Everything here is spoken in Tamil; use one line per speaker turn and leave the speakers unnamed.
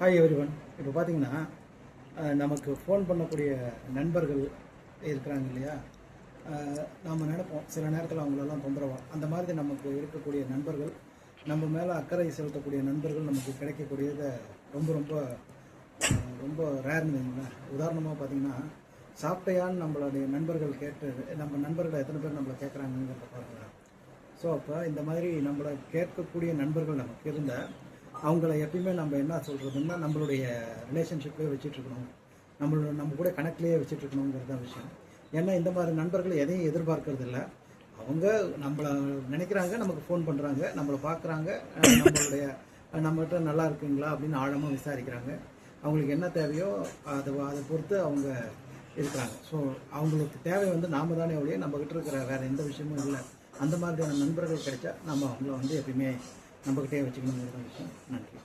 Hi everyone. இப்போ பார்த்தீங்கன்னா நமக்கு ஃபோன் பண்ணக்கூடிய நண்பர்கள் இருக்கிறாங்க இல்லையா? நம்ம நினைப்போம் சில நேரத்தில் அவங்களெல்லாம் தொந்தரவாக அந்த மாதிரி நமக்கு இருக்கக்கூடிய நண்பர்கள், நம்ம மேலே அக்கறை செலுத்தக்கூடிய நண்பர்கள் நமக்கு கிடைக்கக்கூடியதை ரொம்ப ரொம்ப ரொம்ப ரேர்னு வைங்களேன். உதாரணமாக பார்த்தீங்கன்னா, சாப்பிட்டையான்னு நம்மளுடைய நண்பர்கள் கேட்டு நம்ம நண்பர்கள் எத்தனை பேர் நம்மளை கேட்குறாங்கிறத பாருங்களேன். ஸோ அப்போ இந்த மாதிரி நம்மளை கேட்கக்கூடிய நண்பர்கள் நமக்கு இருந்தால் அவங்கள எப்பயுமே நம்ம என்ன சொல்கிறதுன்னா, நம்மளுடைய ரிலேஷன்ஷிப்லேயே வச்சுட்ருக்கணும், நம்ம கூட கணக்கிலேயே வச்சுட்ருக்கணுங்கிறது தான் விஷயம். ஏன்னா இந்த மாதிரி நண்பர்கள் எதையும் எதிர்பார்க்கறது இல்லை. அவங்க நம்மளை நினைக்கிறாங்க, நமக்கு ஃபோன் பண்ணுறாங்க, நம்மளை பார்க்குறாங்க, நம்மகிட்ட நல்லா இருக்குங்களா அப்படின்னு ஆழமாக விசாரிக்கிறாங்க. அவங்களுக்கு என்ன தேவையோ அதை பொறுத்து அவங்க இருக்கிறாங்க. ஸோ அவங்களுக்கு தேவை நாம தானே ஒழிய நம்மக்கிட்ட இருக்கிற வேறு எந்த விஷயமும் இல்லை. அந்த மாதிரியான நண்பர்கள் கிடைச்சா நம்ம அவங்கள எப்பயுமே நம்மக்கிட்டே வச்சுக்கணுங்கிறது விஷயம். நன்றி.